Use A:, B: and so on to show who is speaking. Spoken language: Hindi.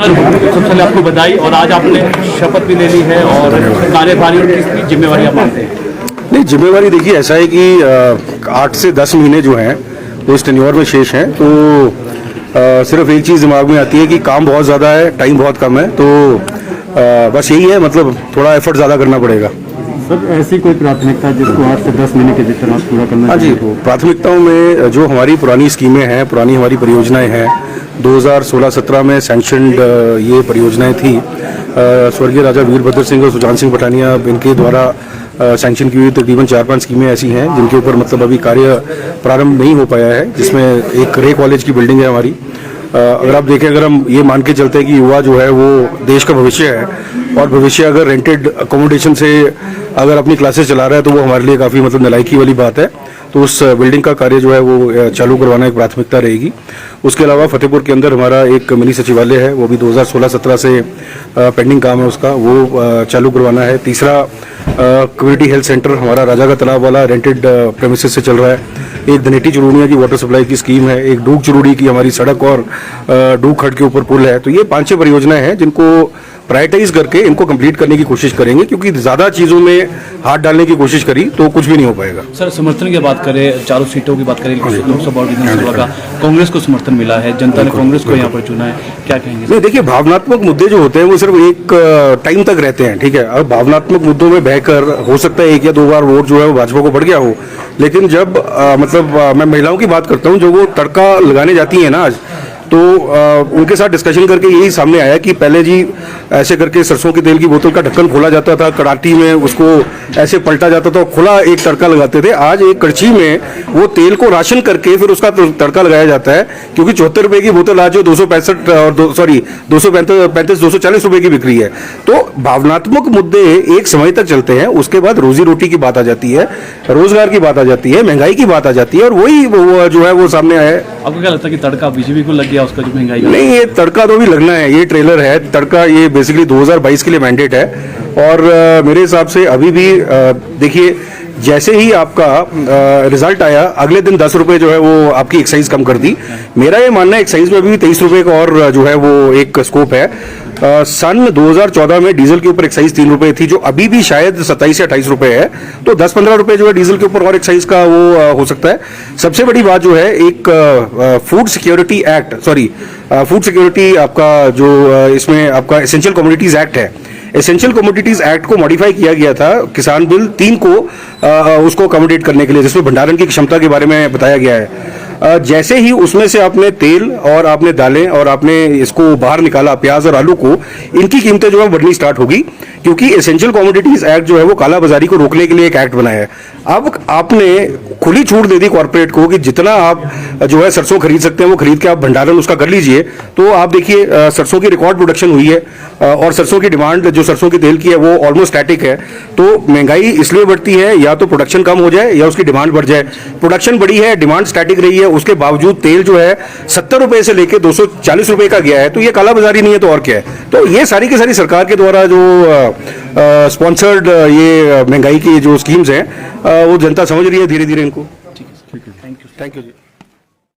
A: सबसे पहले आपको बधाई। और आज आपने शपथ भी ले ली है और कार्यभारी और किसकी जिम्मेवारी आप मानते हैं?
B: नहीं, जिम्मेवारी देखिए ऐसा है कि 8 से 10 महीने जो हैं वो इस टेन्योर में शेष हैं, तो सिर्फ एक चीज़ दिमाग में आती है कि काम बहुत ज़्यादा है, टाइम बहुत कम है, तो बस यही है, मतलब थोड़ा एफर्ट ज़्यादा करना पड़ेगा।
C: सर, ऐसी कोई प्राथमिकता जिसको 8 से 10 महीने के भीतर आप पूरा करना?
B: हाँ जी, प्राथमिकताओं में जो हमारी पुरानी स्कीमें हैं, पुरानी हमारी परियोजनाएं हैं, 2016-17 में सैंक्शनड ये परियोजनाएं थी। स्वर्गीय राजा वीरभद्र सिंह और सुजान सिंह पठानिया इनके द्वारा सैंक्शन की हुई तकरीबन 4-5 स्कीमें ऐसी हैं जिनके ऊपर मतलब अभी कार्य प्रारंभ नहीं हो पाया है, जिसमें एक रे कॉलेज की बिल्डिंग है हमारी। अगर आप देखें, अगर हम ये मान के चलते हैं कि युवा जो है वो देश का भविष्य है, और भविष्य अगर रेंटेड अकोमोडेशन से अगर अपनी क्लासेस चला रहा है तो वो हमारे लिए काफ़ी मतलब नालायकी वाली बात है। तो उस बिल्डिंग का कार्य जो है वो चालू करवाना एक प्राथमिकता रहेगी। उसके अलावा फतेहपुर के अंदर हमारा एक मिनी सचिवालय है, वो भी 2016-17 से पेंडिंग काम है उसका, वो चालू करवाना है। तीसरा कम्युनिटी हेल्थ सेंटर हमारा राजा का तालाब वाला रेंटेड प्रेमिसेस से चल रहा है। एक धनेटी चुरूड़िया की वाटर सप्लाई की स्कीम है, एक डूग चुरूड़ी की हमारी सड़क और डूग खड्ड के ऊपर पुल है। तो ये 5-6 परियोजनाएं हैं जिनको प्रायोरिटाइज करके इनको कंप्लीट करने की कोशिश करेंगे, क्योंकि ज़्यादा चीज़ों में हाथ डालने की कोशिश करी तो कुछ भी नहीं हो पाएगा।
D: सर, समर्थन की बात करें, चारों सीटों की बात करें, लोकसभा और विधानसभा का कांग्रेस को समर्थन मिला है, जनता ने कांग्रेस को यहाँ पर चुना है, क्या कहेंगे?
B: नहीं, देखिए, भावनात्मक मुद्दे जो होते हैं वो सिर्फ एक टाइम तक रहते हैं, ठीक है। अब भावनात्मक मुद्दों में बहकर हो सकता है 1 या 2 बार वोट जो है वो भाजपा को बढ़ गया हो, लेकिन जब मैं महिलाओं की बात करता हूँ, जो वो तड़का लगाने जाती है ना आज, तो उनके साथ डिस्कशन करके यही सामने आया कि पहले जी ऐसे करके सरसों के तेल की बोतल का ढक्कन खोला जाता था, कड़ाटी में उसको ऐसे पलटा जाता था, खुला एक तड़का लगाते थे। आज एक कड़छी में वो तेल को राशन करके फिर उसका तड़का लगाया जाता है, क्योंकि 74 रुपए की बोतल आज जो 240 रुपए की बिक्री है। तो भावनात्मक मुद्दे एक समय तक चलते हैं, उसके बाद रोजी रोटी की बात आ जाती है, रोजगार की बात आ जाती है, महंगाई की बात आ जाती है, और वही जो है वो सामने आया है।
D: आपको क्या लगता है कि तड़का बीजेपी को लग गया उसका, जो महंगाई?
B: नहीं, ये तड़का तो भी लगना है, ये ट्रेलर है तड़का, ये बेसिकली 2022 के लिए मैंडेट है। और मेरे हिसाब से अभी भी देखिए, जैसे ही आपका रिजल्ट आया, अगले दिन 10 रुपए जो है वो आपकी एक्साइज कम कर दी। मेरा ये मानना है एक्साइज में अभी भी 23 रुपए का और जो है वो एक स्कोप है। सन 2014 में डीजल के ऊपर एक्साइज 3 रुपए थी, जो अभी भी शायद 27 या 28 रुपए है, तो 10-15 रुपए जो है डीजल के ऊपर और एक्साइज का वो हो सकता है। सबसे बड़ी बात जो है, एक फूड सिक्योरिटी आपका जो इसमें आपका एसेंशियल कमोडिटीज एक्ट है, एसेंशियल कमोडिटीज एक्ट को मॉडिफाई किया गया था किसान बिल 3 को उसको अकोमोडेट करने के लिए, जिसमें भंडारण की क्षमता के बारे में बताया गया है। जैसे ही उसमें से आपने तेल और आपने दालें और आपने इसको बाहर निकाला, प्याज और आलू को, इनकी कीमतें जो है बढ़नी स्टार्ट होगी, क्योंकि एसेंशियल कमोडिटीज एक्ट जो है वो काला बाजारी को रोकने के लिए एक एक्ट बनाया है। अब आपने खुली छूट दे दी कॉर्पोरेट को कि जितना आप जो है सरसों खरीद सकते हैं वो खरीद के आप भंडारण उसका कर लीजिए। तो आप देखिए, सरसों की रिकॉर्ड प्रोडक्शन हुई है, और सरसों की डिमांड जो सरसों के तेल की है वो ऑलमोस्ट स्टैटिक है। तो महंगाई इसलिए बढ़ती है, या तो प्रोडक्शन कम हो जाए या उसकी डिमांड बढ़ जाए। प्रोडक्शन बढ़ी है, डिमांड स्टैटिक रही है, उसके बावजूद तेल जो है 70 रुपए से लेकर 240 रुपए का गया है, तो ये काला बाजारी नहीं है तो और क्या है। तो ये सारी की सारी सरकार के द्वारा जो स्पॉन्सर्ड ये महंगाई की जो स्कीम्स हैं वो जनता समझ रही है धीरे धीरे इनको।
D: ठीक है, थैंक यू
B: जी।